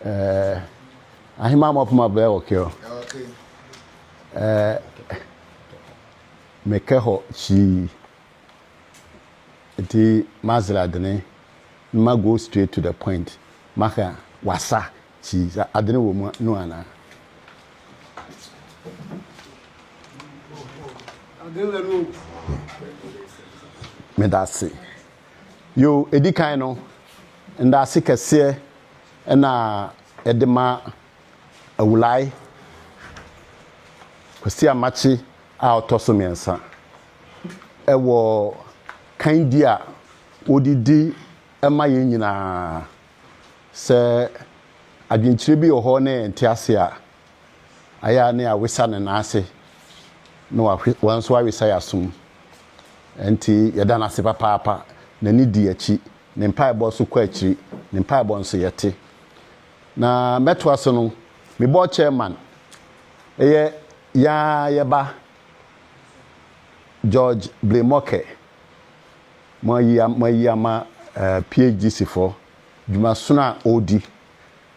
ahima mopuma be okay. Mekeho chi the mazla dene ma go straight to the point. Maka wasa chi adene wo no ana. Me that's it. Yo edikan no nda se kese na edema Awulae Kwasi Amakyi a otoso mensa ewo kan dia odidi ema ye nyina se adwenkyire bi ho na entiase a aya ne awesa ne na ase no wanso awesa yasum enti yeda na se papa na ni di achi ne mpaebo so kwa achi ne mpaebo nso yete na meto aso no me bo chairman eye ya yeba George Blemoke ma PhD for djuma suna odi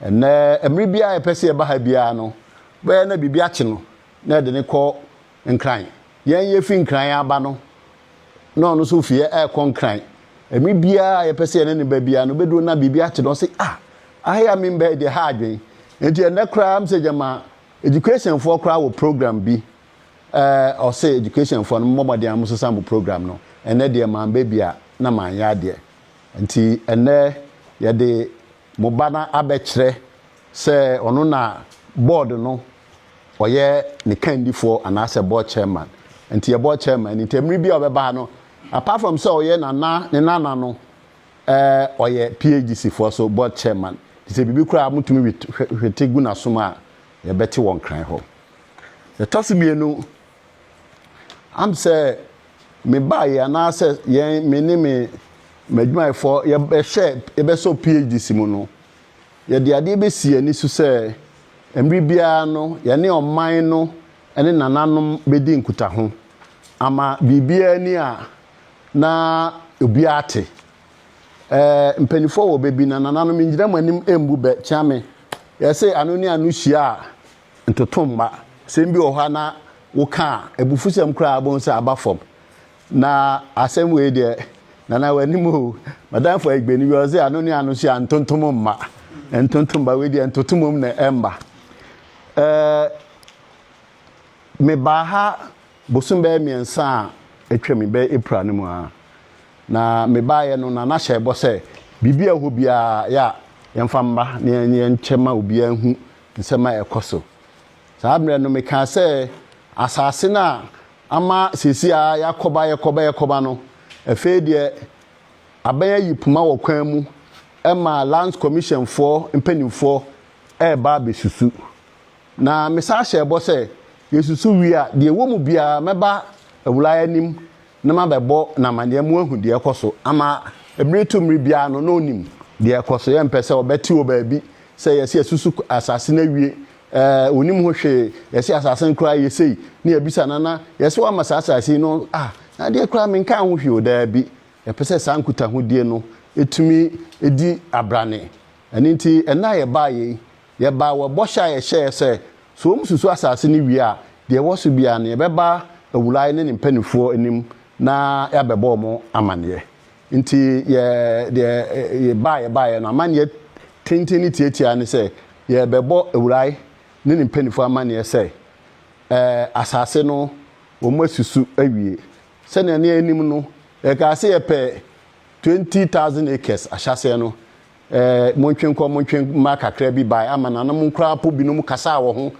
na emri bia e pese e ba ha bia no be na bibia che no na de ne ko nkran yen ye fi nkran aba no no so fie e ko nkran emri bia e pese ne ba bia no bedu na bibia che no say ahia mi be de ha adwen enti na kra am se jama education for kra wo program bi or say education for no mobile am so sample program no ene de man baby a na man ya de enti ene ye de mobana abekire se ono na board no oye ne candidate and as a board chairman enti ye board chairman enti emri bi obeba no apart from so oye na ne nana no oye PhD for so board chairman say bibi kura mutumi hwete gu na soma ye beti won kran ho the tosimienu am say me buy na say ye me ne me madwuma for ye be share ye be so PhD simu no ye de ade be sie ni su say emri bia no ye ne oman no ene nananom be di nkuta ho ama bibia ni a na obi ate mpanifo wo bebi na nananom ngira manim embu be chame ye say anoni anu hia ntotomba sembi oha na woka ebufusem kra abon se abafom na asem we de nana wanimu madam for egbeni we say anoni anu hia ntontomma ntontomba we de ntotomom na emba me baha bosumbe miensa etwemi be April ni mu a na me baye no na hye bo se bibia ho bia ya yemfamba ne nchema obia hu nsema ekoso saamre no me ka se asase na ama sesi a yakoba no efe de abaya yipuma wo kwan mu ema lands commission for mpanimfo ba besusu na me sa hye bo se yesusu wi a de wo mu bia meba Awulae nim na mabebo na mane mu ahu de ekoso ama emretu mri bia no no nim de ekoso ye mpese obeti wo baabi se yesi asusu asase na wie onim ho hwe yesi asase nkra yesei na yabisa nana yesi wa masasase no na de kra me nka ho hwe o daabi ye pese sankuta ho die no etumi edi abrane aninti ena ye ba ye ba wo bosha ye hye se so omsusu asase ni wie a de wo so bia na ye beba Awulae ne mpanifo enim na ya bebo mo amane nti ye ba na amane tintini tietia ne se ye bebo Awulae ne mpanifo amane se asase no wo masusu awie se ne ne enim no e ka se ye pe 20,000 acres ahyase no montwen ma kakra bi bai amana na monkra po binum kasa wo ho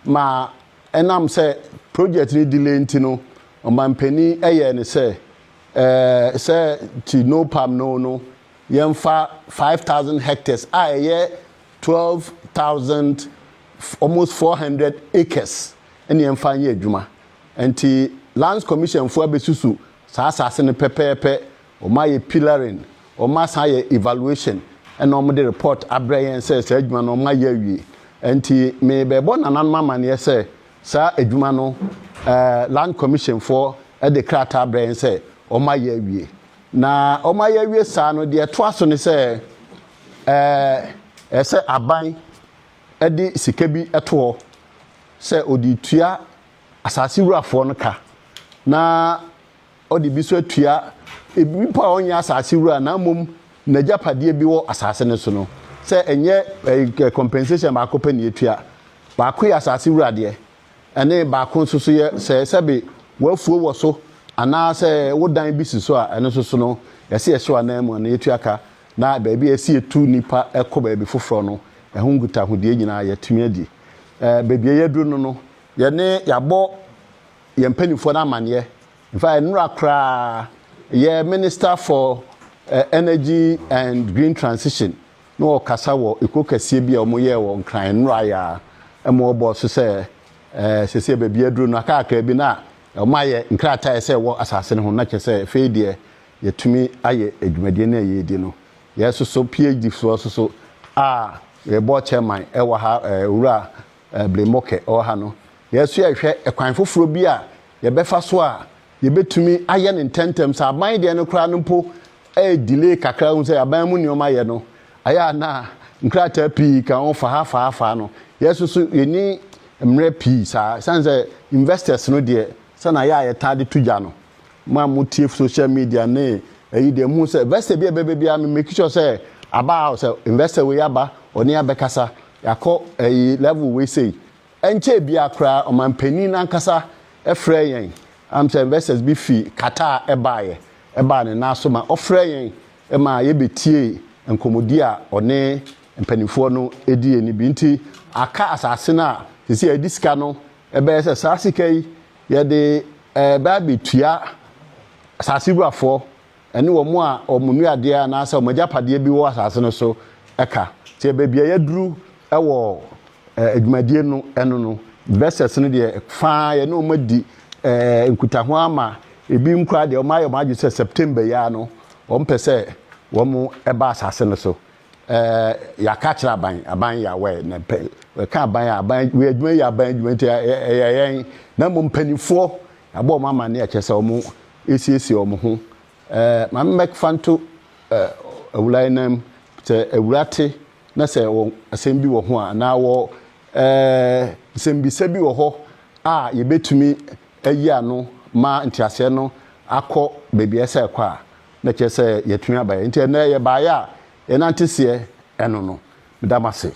ma enam se project ni delay ntino omampani eye ne se ti no pam no yemfa 5,000 hectares ye 12,000 almost 400 acres ene yemfa ye adwuma enti lands commission for abesusu sa asase ne pepepe o ma ye pillaring o ma sa ye evaluation ene o de report abrayen se adwuma no ma ye awie enti me bebo nanan mama ne se sa adwuma no land commission for the krata brain say o ma ye awie na o ma ye awie sa no de to aso ne say say aban ɛde sika bi ɛto sɛ odi tua asase wurafo no ka na odi bi so atua ebi pa onya asase wura na mom na japade bi wo asase ne so no sɛ enye compensation ba ko pa ne atua ba ko ya asase wura de ene ba ko so so ye sɛ sɛbe wafuo wo so ana sɛ wodan bi si so a ene so so no yɛse yɛhye wa na mu na atua ka na ba bi yɛse etu nipa ɛkɔ ba bi foforo no ɛho nguta hodie nyina yɛtumi adi baby yɛduru no yɛne yɛabɔ yɛmpanifo na amane in fact nura kra yɛ minister for energy and green transition no kasa wo ekokasie bi a ɔmo yɛ wɔ nkran nura ya ɛmo bɔ so sɛ sese baby yɛduru no aka bi na ɔmo ayɛ nkrata sɛ wɔ asase ne ho na kyɛ sɛ feedie yɛtumi ayɛ adwumadie na yɛdi no yɛso so PhD so a yɛbɔ chairman ɛwɔ ha wura blemoke oha no yesu ehwe ekwan foforo bi a yɛbɛfa so a yɛbɛtumi ayɛ ne ntentem sa aban de no kra no mpo delay kakra hu sɛ aban mu nioma yɛ no aya na nkrata pi ka on fa no yesu so yɛni mre pi sa sanse investors no de sana ya yɛtade tugya no ma mutie social media ne eyi de mu sɛ investor bi bebe a me make sure sɛ aba sɛ investor we aba oni abekasa yakọ level we say enche bia kra omanpani nankasa efre yen am say investors bi fi kata eba ne na so ma ofre yen e ma ye betie enkomodi a one mpanifo no edi eni bi nti aka asase na sisi ediska no ebe se sasika yi ye de ba betua asase buafo ene wo mu a omunu ade a na asa omajapade bi wo asase no so eka tie ba bia yaduru ɛwɔ adwumadie no ɛno no investors no de fa ye no madi nkutaho ama ebi nkura de ɔma yɛ ɔma sɛ September ya no ɔmpɛ sɛ wɔn ɛba asase no so yaka kyerɛ aban ya wɛ na ka aban we adwuma ya aban adwuma nti yɛn na mo mpanifo abɔ ɔma ama ne ɛkyɛ sɛ ɔmo esiesie ɔmo ho ma mek fanto Awulae nam sɛ awurate na sɛ asɛm bi wɔ ho a na wɔ nsɛmbisa bi wɔ hɔ a yɛbɛtumi ayi ano ma ntiase no akɔ baabi ɛsɛ kɔ a na kyerɛ sɛ yɛtumi aba nti na yɛ baayɛ a yɛnante seɛ ɛno no medamase